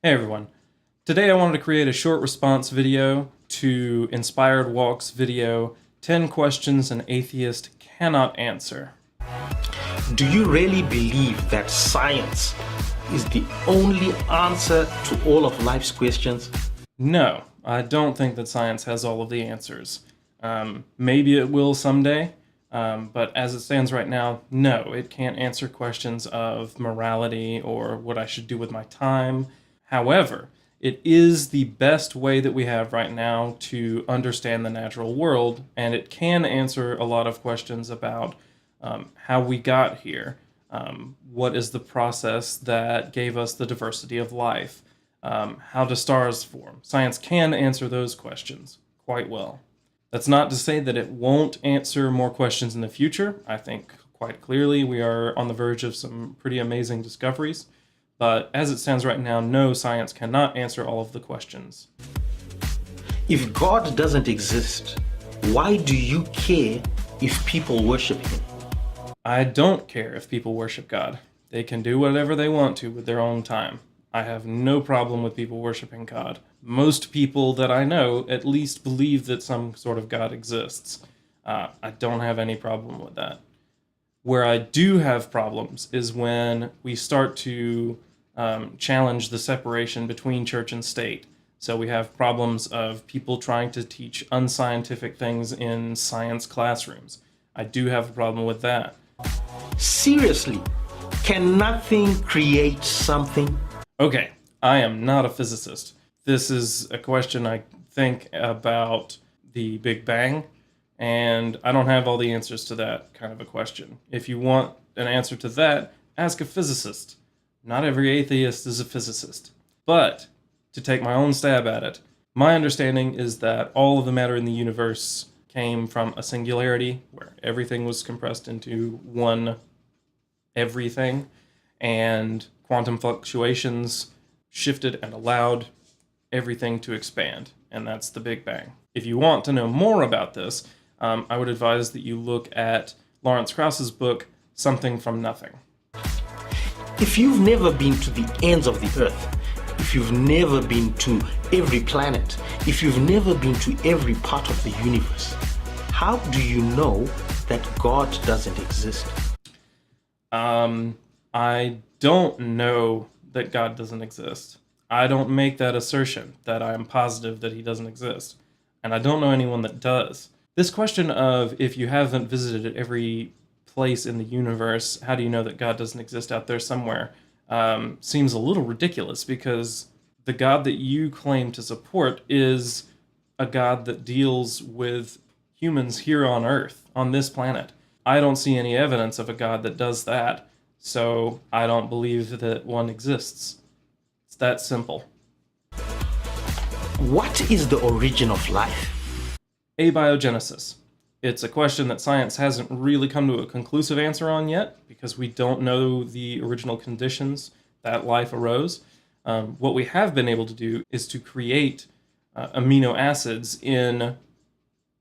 Hey everyone. Today I wanted to create a short response video to Inspired Walk's video, 10 Questions an Atheist Cannot Answer. Do you really believe that science is the only answer to all of life's questions? No, I don't think that science has all of the answers. Maybe it will someday, but as it stands right now, no, it can't answer questions of morality or what I should do with my time. However, it is the best way that we have right now to understand the natural world, and it can answer a lot of questions about how we got here. What is the process that gave us the diversity of life? How do stars form? Science can answer those questions quite well. That's not to say that it won't answer more questions in the future. I think quite clearly we are on the verge of some pretty amazing discoveries. But as it stands right now, no, science cannot answer all of the questions. If God doesn't exist, why do you care if people worship him? I don't care if people worship God. They can do whatever they want to with their own time. I have no problem with people worshiping God. Most people that I know at least believe that some sort of God exists. I don't have any problem with that. Where I do have problems is when we start to challenge the separation between church and state. So we have problems of people trying to teach unscientific things in science classrooms. I do have a problem with that. Seriously, can nothing create something? Okay, I am not a physicist. This is a question I think about the Big Bang, and I don't have all the answers to that kind of a question. If you want an answer to that, ask a physicist. Not every atheist is a physicist. But, to take my own stab at it, my understanding is that all of the matter in the universe came from a singularity, where everything was compressed into one everything, and quantum fluctuations shifted and allowed everything to expand, and that's the Big Bang. If you want to know more about this, I would advise that you look at Lawrence Krauss's book, Something from Nothing. If you've never been to the ends of the earth, if you've never been to every planet, if you've never been to every part of the universe, how do you know that God doesn't exist? I don't know that God doesn't exist. I don't make that assertion that I am positive that he doesn't exist. And I don't know anyone that does. This question of if you haven't visited every place in the universe, how do you know that God doesn't exist out there somewhere, seems a little ridiculous, because the God that you claim to support is a God that deals with humans here on Earth, on this planet. I don't see any evidence of a God that does that, so I don't believe that one exists. It's that simple. What is the origin of life? Abiogenesis. It's a question that science hasn't really come to a conclusive answer on yet, because we don't know the original conditions that life arose. What we have been able to do is to create amino acids in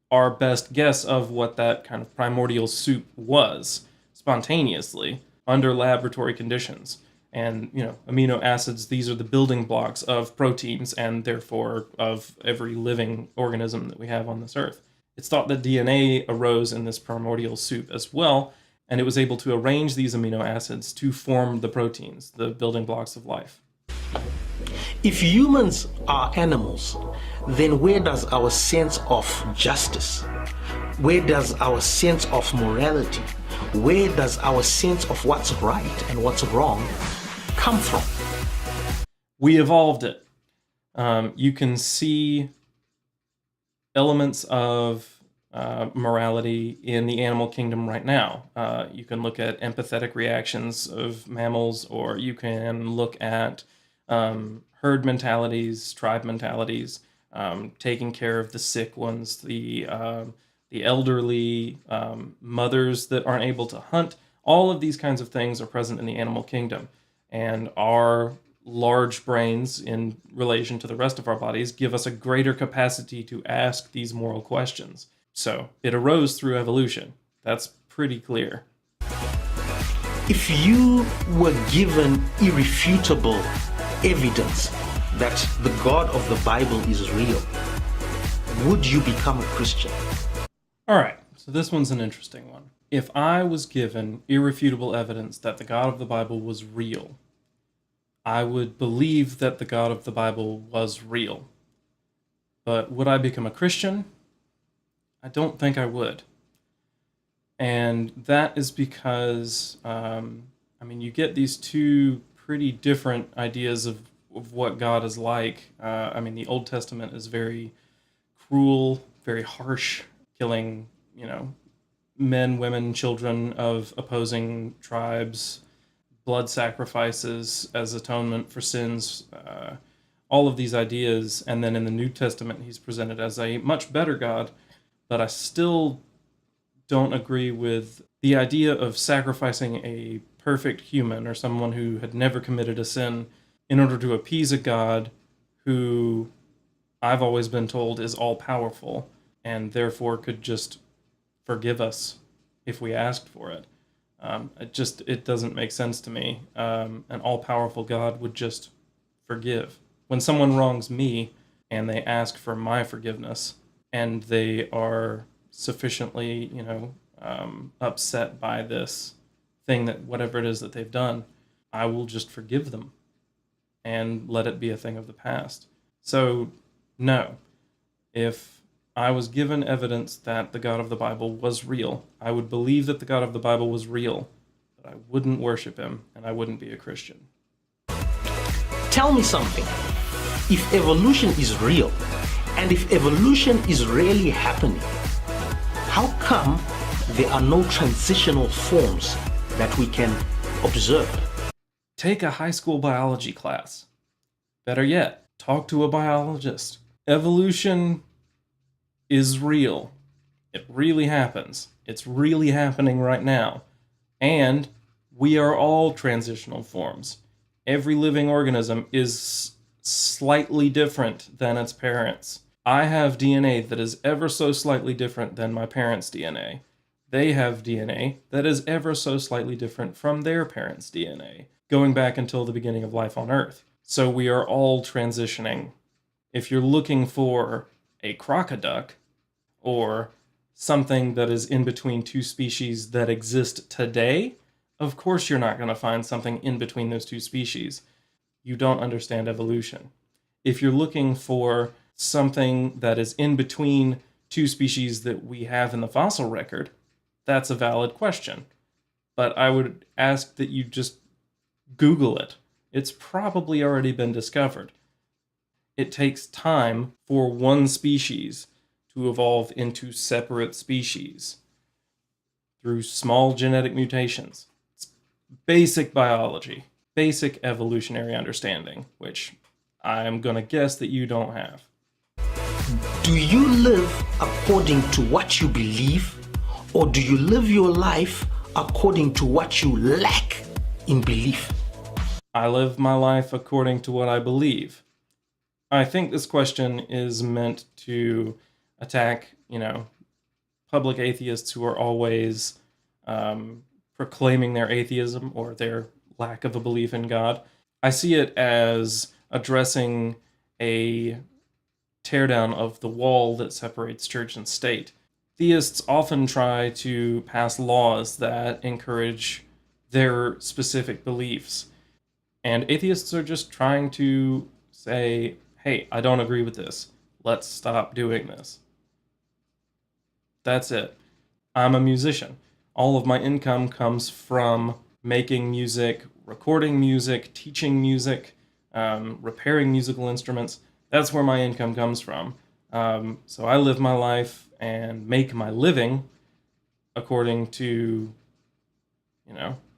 our best guess of what that kind of primordial soup was, spontaneously, under laboratory conditions. And, amino acids, these are the building blocks of proteins and therefore of every living organism that we have on this earth. It's thought that DNA arose in this primordial soup as well, and it was able to arrange these amino acids to form the proteins, the building blocks of life. If humans are animals, then where does our sense of justice, where does our sense of morality, where does our sense of what's right and what's wrong come from? We evolved it. You can see elements of morality in the animal kingdom right now. You can look at empathetic reactions of mammals, or you can look at herd mentalities, tribe mentalities, taking care of the sick ones, the elderly, mothers that aren't able to hunt. All of these kinds of things are present in the animal kingdom, and our large brains in relation to the rest of our bodies give us a greater capacity to ask these moral questions. So it arose through evolution. That's pretty clear. If you were given irrefutable evidence that the God of the Bible is real, would you become a Christian? All right, so this one's an interesting one. If I was given irrefutable evidence that the God of the Bible was real, I would believe that the God of the Bible was real. But would I become a Christian? I don't think I would. And that is because, you get these two pretty different ideas of what God is like. The Old Testament is very cruel, very harsh, killing, men, women, children of opposing tribes, blood sacrifices as atonement for sins, all of these ideas. And then in the New Testament, he's presented as a much better God, but I still don't agree with the idea of sacrificing a perfect human or someone who had never committed a sin in order to appease a God who I've always been told is all-powerful and therefore could just forgive us if we asked for it. It doesn't make sense to me. An all-powerful God would just forgive. When someone wrongs me and they ask for my forgiveness and they are sufficiently, upset by this thing, that whatever it is that they've done, I will just forgive them and let it be a thing of the past. So, no. If I was given evidence that the God of the Bible was real, I would believe that the God of the Bible was real, but I wouldn't worship him, and I wouldn't be a Christian. Tell me something. If evolution is real, and if evolution is really happening, how come there are no transitional forms that we can observe? Take a high school biology class. Better yet, talk to a biologist. Evolution is real. It really happens. It's really happening right now. And we are all transitional forms. Every living organism is slightly different than its parents. I have DNA that is ever so slightly different than my parents' DNA. They have DNA that is ever so slightly different from their parents' DNA, going back until the beginning of life on Earth. So we are all transitioning. If you're looking for a crocoduck, or something that is in between two species that exist today, of course you're not going to find something in between those two species. You don't understand evolution. If you're looking for something that is in between two species that we have in the fossil record, that's a valid question. But I would ask that you just Google it. It's probably already been discovered. It takes time for one species to evolve into separate species through small genetic mutations. It's basic biology, basic evolutionary understanding, which I'm going to guess that you don't have. Do you live according to what you believe, or do you live your life according to what you lack in belief? I live my life according to what I believe. I think this question is meant to attack, public atheists who are always proclaiming their atheism or their lack of a belief in God. I see it as addressing a teardown of the wall that separates church and state. Theists often try to pass laws that encourage their specific beliefs. And atheists are just trying to say, hey, I don't agree with this. Let's stop doing this. That's it. I'm a musician. All of my income comes from making music, recording music, teaching music, repairing musical instruments. That's where my income comes from. So I live my life and make my living according to,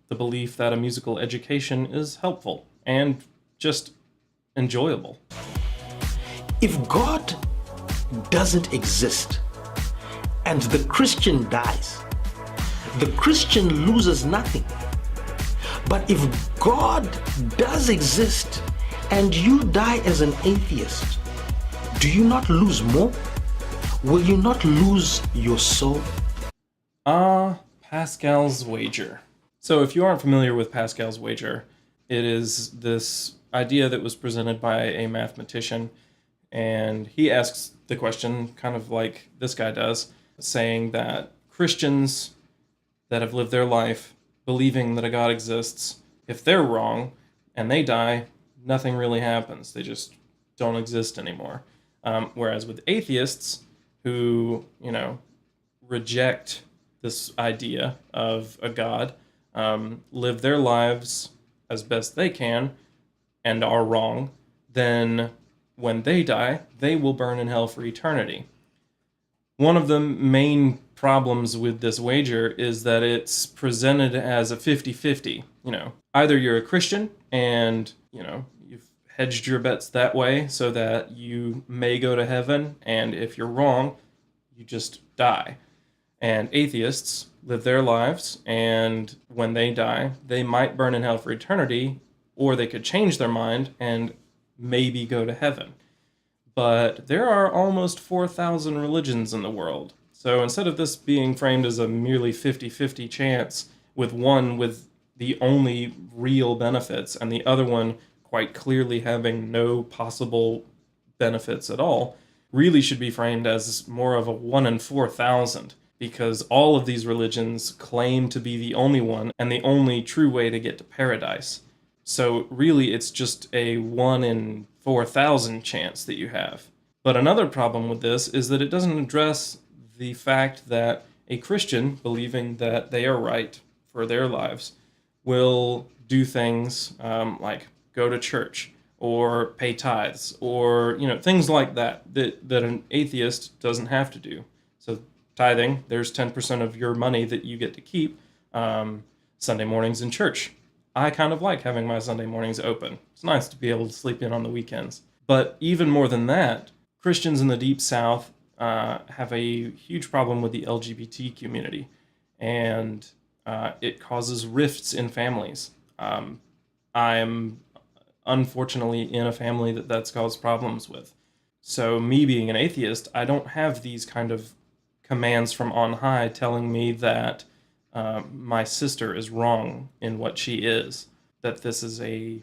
the belief that a musical education is helpful and just enjoyable. If God doesn't exist and the Christian dies, the Christian loses nothing. But if God does exist and you die as an atheist, do you not lose more? Will you not lose your soul? Pascal's wager. So if you aren't familiar with Pascal's wager, it is this idea that was presented by a mathematician, and he asks the question kind of like this guy does, saying that Christians that have lived their life believing that a God exists, if they're wrong and they die, nothing really happens. They just don't exist anymore. Whereas with atheists who, reject this idea of a God, live their lives as best they can and are wrong, then when they die, they will burn in hell for eternity. One of the main problems with this wager is that it's presented as a 50-50. Either you're a Christian and, you've hedged your bets that way so that you may go to heaven, and if you're wrong, you just die. And atheists live their lives, and when they die, they might burn in hell for eternity, or they could change their mind and maybe go to heaven. But there are almost 4,000 religions in the world. So instead of this being framed as a merely 50-50 chance, with one with the only real benefits and the other one quite clearly having no possible benefits at all, really should be framed as more of a 1 in 4,000, because all of these religions claim to be the only one and the only true way to get to paradise. So really it's just a 1 in 4,000 chance that you have. But another problem with this is that it doesn't address the fact that a Christian, believing that they are right for their lives, will do things like go to church or pay tithes or things like that an atheist doesn't have to do. So tithing, there's 10% of your money that you get to keep. Sunday mornings in church. I kind of like having my Sunday mornings open. It's nice to be able to sleep in on the weekends. But even more than that, Christians in the Deep South have a huge problem with the LGBT community, and it causes rifts in families. I'm unfortunately in a family that's caused problems with. So me being an atheist, I don't have these kind of commands from on high telling me that my sister is wrong in what she is, that this is a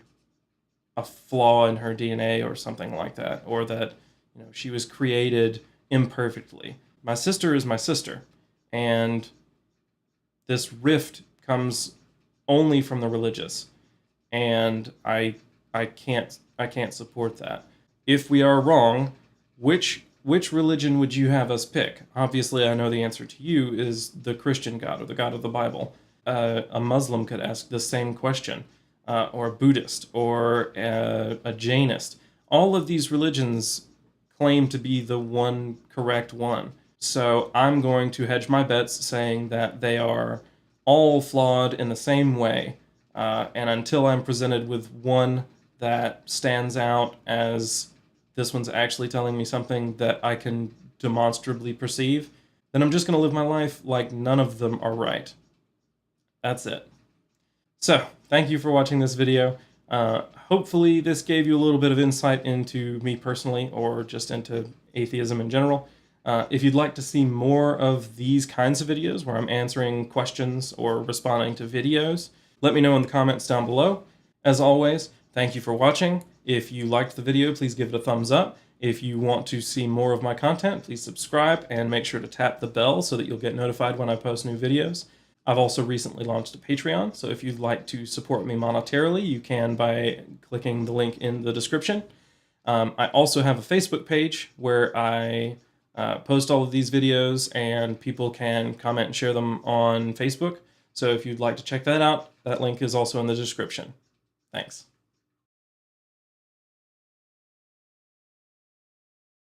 flaw in her DNA or something like that, or that she was created imperfectly. My sister is my sister, and this rift comes only from the religious, and I can't support that. If we are wrong, which religion would you have us pick? Obviously, I know the answer to you is the Christian God or the God of the Bible. A Muslim could ask the same question, or a Buddhist, or a Jainist. All of these religions claim to be the one correct one. So I'm going to hedge my bets saying that they are all flawed in the same way. And until I'm presented with one that stands out as this one's actually telling me something that I can demonstrably perceive, then I'm just going to live my life like none of them are right. That's it. So, thank you for watching this video. Hopefully this gave you a little bit of insight into me personally, or just into atheism in general. If you'd like to see more of these kinds of videos where I'm answering questions or responding to videos, let me know in the comments down below. As always, thank you for watching. If you liked the video, please give it a thumbs up. If you want to see more of my content, please subscribe and make sure to tap the bell so that you'll get notified when I post new videos. I've also recently launched a Patreon, so if you'd like to support me monetarily, you can by clicking the link in the description. I also have a Facebook page where I post all of these videos, and people can comment and share them on Facebook. So if you'd like to check that out, that link is also in the description. Thanks.